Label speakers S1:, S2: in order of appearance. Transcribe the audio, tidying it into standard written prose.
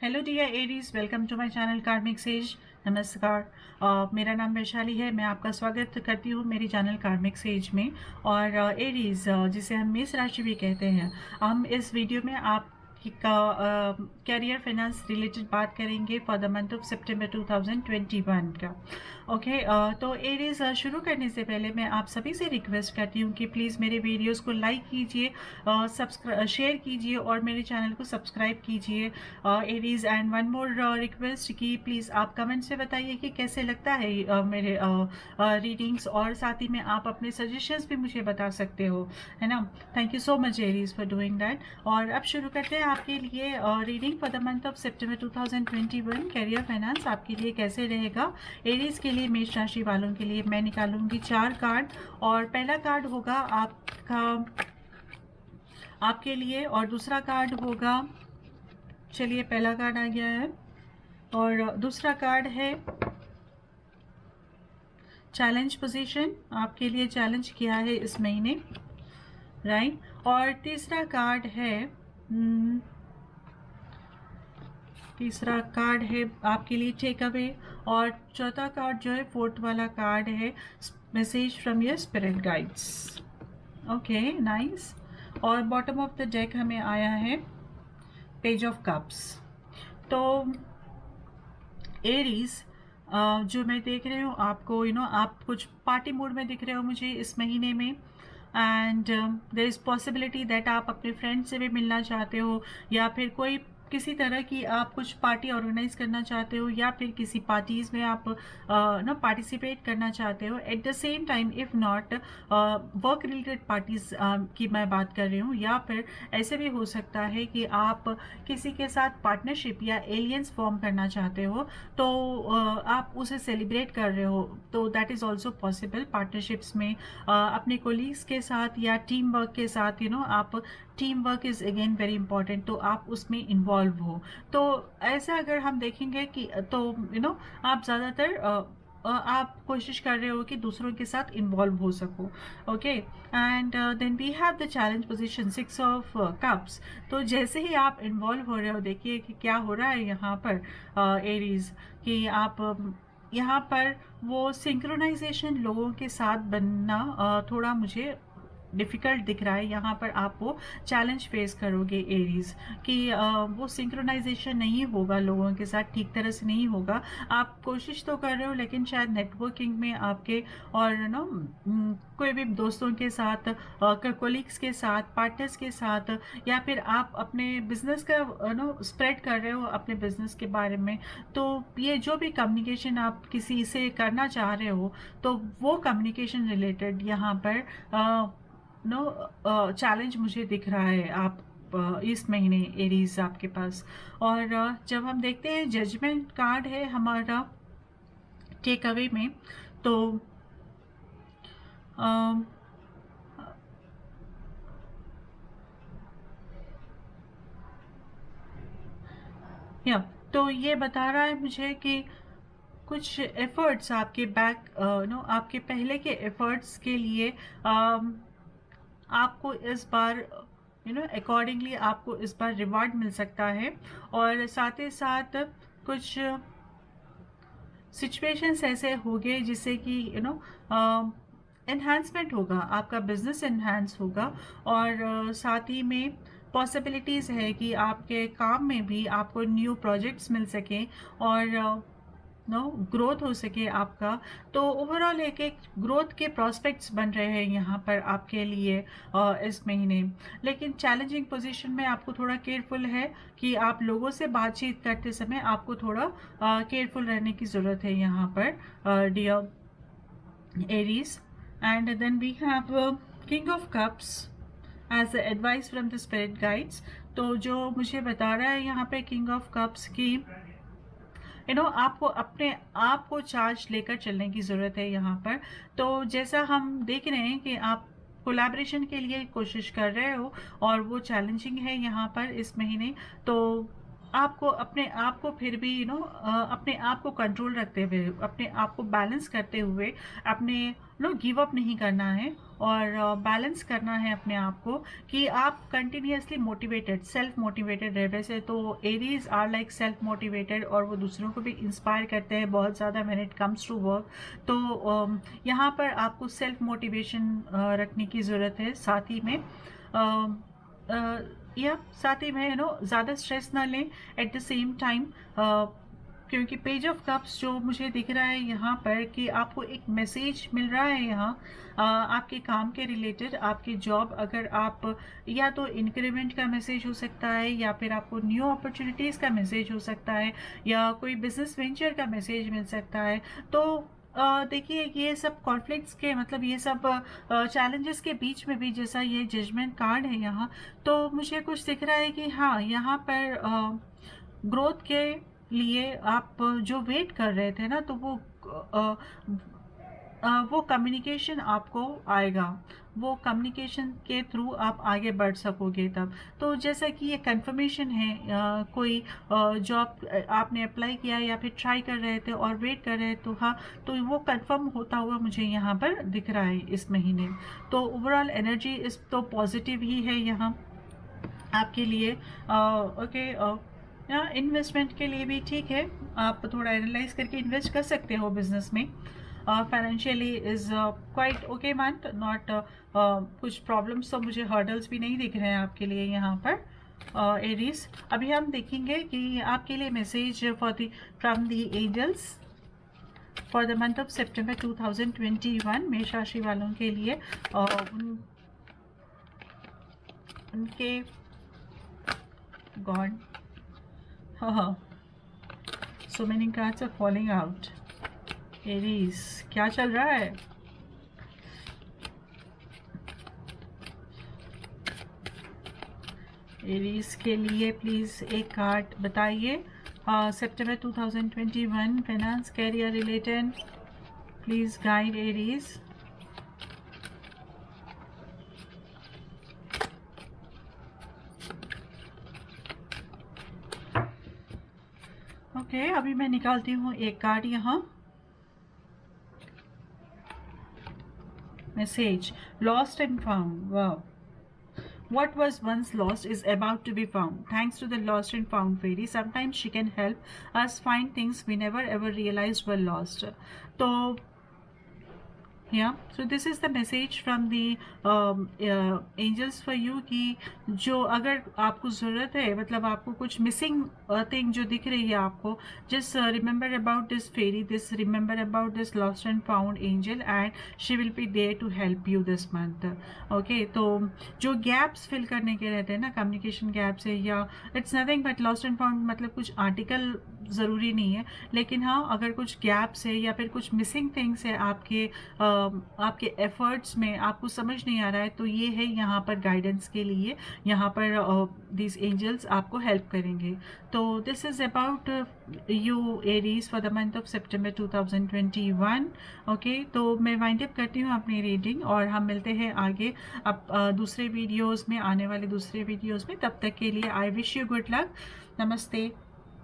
S1: Hello dear Aries, welcome to my channel Karmic Sage. नमस्कार। मेरा नाम वैशाली है। मैं आपका स्वागत करती हूँ मेरी चैनल कार्मिक सेज में। और एरीज, जिसे हम मेष राशि भी कहते हैं, हम इस वीडियो में आप का कैरियर फाइनेंस रिलेटेड बात करेंगे फॉर द मंथ ऑफ सितंबर 2021 का। ओके, तो एरीज, शुरू करने से पहले मैं आप सभी से रिक्वेस्ट करती हूँ कि प्लीज़ मेरे वीडियोस को लाइक कीजिए, शेयर कीजिए और मेरे चैनल को सब्सक्राइब कीजिए Aries. And one more request कि प्लीज़ आप कमेंट से बताइए कि कैसे लगता है मेरे रीडिंग्स, और साथ ही में आप अपने सजेशंस भी मुझे बता सकते हो, है ना। Thank you so much Aries for doing that. और अब शुरू करते हैं आपके लिए reading for the month of September 2021। Career finance आपके लिए कैसे रहेगा एरीज के लिए, मेष राशि वालों के लिए मैं निकालूंगी 4 कार्ड। और पहला कार्ड होगा आपके लिए, और दूसरा कार्ड होगा, चलिए पहला कार्ड आ गया है, और दूसरा कार्ड है चैलेंज पोजीशन, आपके लिए चैलेंज किया है इस महीने, राइट। और तीसरा कार्ड है आपके लिए टेक अवे। और चौथा कार्ड जो है, फोर्थ वाला कार्ड है message from your spirit guides. Okay, nice. और बॉटम ऑफ द डेक हमें आया है पेज ऑफ कप्स। तो एरीज, जो मैं देख रही हूँ आपको, आप कुछ पार्टी मूड में दिख रहे हो मुझे इस महीने में। And there is possibility that आप अपने फ्रेंड से भी मिलना चाहते हो, या फिर कोई किसी तरह की आप कुछ पार्टी ऑर्गेनाइज करना चाहते हो, या फिर किसी पार्टीज में आप पार्टिसिपेट करना चाहते हो। At the same time, if not work related parties की मैं बात कर रही हूँ, या फिर ऐसे भी हो सकता है कि आप किसी के साथ पार्टनरशिप या एलियंस फॉर्म करना चाहते हो, तो आप उसे सेलिब्रेट कर रहे हो, तो that is also possible. Partnerships में अपने कोलीग्स के साथ या टीम वर्क के साथ, आप team work is again very important, तो आप उसमें इन्वॉल्व हो। तो ऐसा अगर हम देखेंगे कि तो आप ज़्यादातर आप कोशिश कर रहे हो कि दूसरों के साथ इन्वॉल्व हो सको। Okay, and then we have the challenge position 6 of cups. तो जैसे ही आप इन्वॉल्व हो रहे हो, देखिए कि क्या हो रहा है यहाँ पर एरीज, कि आप यहाँ पर वो सिंक्रोनाइजेशन लोगों के साथ बनना थोड़ा मुझे डिफ़िकल्ट दिख रहा है। यहाँ पर आप वो चैलेंज फेस करोगे एरीज, कि वो सिंक्रोनाइजेशन नहीं होगा लोगों के साथ, ठीक तरह से नहीं होगा। आप कोशिश तो कर रहे हो, लेकिन शायद नेटवर्किंग में आपके, और कोई भी दोस्तों के साथ, कोलिग्स के साथ, पार्टनर्स के साथ, या फिर आप अपने बिजनेस का स्प्रेड कर रहे हो अपने बिजनेस के बारे में, तो ये जो भी कम्युनिकेशन आप किसी से करना चाह रहे हो, तो वो कम्युनिकेशन रिलेटेड यहाँ पर चैलेंज मुझे दिख रहा है आप इस महीने एरीज आपके पास। और जब हम देखते हैं जजमेंट कार्ड है हमारा टेक अवे में, तो या तो ये बता रहा है मुझे कि कुछ एफर्ट्स आपके आपके पहले के एफर्ट्स के लिए आपको इस बार अकॉर्डिंगली आपको इस बार रिवार्ड मिल सकता है। और साथ ही साथ कुछ सिचुएशंस ऐसे हो गए जिससे कि एनहांसमेंट होगा, आपका बिजनेस एनहांस होगा। और साथ ही में पॉसिबिलिटीज़ है कि आपके काम में भी आपको न्यू प्रोजेक्ट्स मिल सकें, और ग्रोथ हो सके आपका। तो ओवरऑल एक ग्रोथ के प्रोस्पेक्ट्स बन रहे हैं यहाँ पर आपके लिए इस महीने। लेकिन चैलेंजिंग पोजीशन में आपको थोड़ा केयरफुल है, कि आप लोगों से बातचीत करते समय आपको थोड़ा केयरफुल रहने की ज़रूरत है यहाँ पर dear Aries. And then we have king of cups as advice from the spirit guides. तो जो मुझे बता रहा है यहाँ पे किंग ऑफ कप्स की, आपको अपने आप को चार्ज लेकर चलने की ज़रूरत है यहाँ पर। तो जैसा हम देख रहे हैं कि आप कोलैबोरेशन के लिए कोशिश कर रहे हो, और वो चैलेंजिंग है यहाँ पर इस महीने। तो आपको अपने आप को फिर भी अपने आप को कंट्रोल रखते हुए, अपने आप को बैलेंस करते हुए, अपने गिव अप नहीं करना है और बैलेंस करना है अपने आप को, कि आप कंटिन्यूअसली मोटिवेटेड, सेल्फ मोटिवेटेड रहे। वैसे तो Aries are like self motivated और वो दूसरों को भी इंस्पायर करते हैं बहुत ज़्यादा when it comes to work. तो यहाँ पर आपको सेल्फ मोटिवेशन रखने की ज़रूरत है। साथ ही में या साथ ही में ज़्यादा स्ट्रेस ना लें एट द सेम टाइम, क्योंकि पेज ऑफ कप्स जो मुझे दिख रहा है यहाँ पर कि आपको एक मैसेज मिल रहा है यहाँ आपके काम के रिलेटेड, आपकी जॉब, अगर आप या तो इंक्रीमेंट का मैसेज हो सकता है, या फिर आपको न्यू अपॉर्चुनिटीज़ का मैसेज हो सकता है, या कोई बिजनेस वेंचर का मैसेज मिल सकता है। तो देखिए, ये सब कॉन्फ्लिक्ट्स के मतलब ये सब चैलेंजेस के बीच में भी जैसा ये जजमेंट कार्ड है यहाँ, तो मुझे कुछ दिख रहा है कि हाँ, यहाँ पर ग्रोथ के लिए आप जो वेट कर रहे थे ना, तो वो कम्युनिकेशन आपको आएगा, वो कम्युनिकेशन के थ्रू आप आगे बढ़ सकोगे तब। तो जैसा कि ये कंफर्मेशन है, कोई जॉब आपने अप्लाई किया या फिर ट्राई कर रहे थे और वेट कर रहे थे, तो हाँ, तो वो कंफर्म होता हुआ मुझे यहाँ पर दिख रहा है इस महीने। तो ओवरऑल एनर्जी इस तो पॉजिटिव ही है यहाँ आपके लिए। ओके, इन्वेस्टमेंट के लिए भी ठीक है, आप थोड़ा एनालाइज करके इन्वेस्ट कर सकते हो बिजनेस में। Financially is quite okay month, not कुछ प्रॉब्लम्स तो मुझे हर्डल्स भी नहीं दिख रहे हैं आपके लिए यहाँ पर एरीज। अभी हम देखेंगे कि आपके लिए message from the angels for the month of सितंबर 2021 मेष राशि वालों के लिए। उनके गॉड, हाँ, so many cards are falling out. Aries, क्या चल रहा है? एरीज के लिए प्लीज एक कार्ड बताइए। सितंबर 2021 finance career related, please guide Aries. Okay, अभी मैं निकालती हूँ एक कार्ड यहाँ। Message, lost and found. Wow. What was once lost is about to be found. Thanks to the lost and found fairy, sometimes she can help us find things we never ever realized were lost. So yeah, so this is the message from the angels for you कि जो अगर आपको ज़रूरत है, मतलब आपको कुछ missing thing जो दिख रही है आपको, just remember about this fairy, remember about this lost and found angel, and she will be there to help you this month. Okay, तो जो गैप्स फिल करने के रहते हैं ना, कम्युनिकेशन गैप्स है, या it's nothing but lost and found, मतलब कुछ आर्टिकल ज़रूरी नहीं है, लेकिन हाँ, अगर कुछ गैप्स है या फिर कुछ मिसिंग थिंग्स है आपके एफर्ट्स में, आपको समझ नहीं आ रहा है, तो ये है यहाँ पर गाइडेंस के लिए, यहाँ पर दिस एंजल्स आपको हेल्प करेंगे। तो this is about you Aries for the month of September 2021। Okay, तो मैं वाइंड अप करती हूँ अपनी रीडिंग, और हम मिलते हैं आगे अब दूसरे वीडियोज़ में, आने वाले दूसरे वीडियोज़ में। तब तक के लिए I wish you good luck. नमस्ते।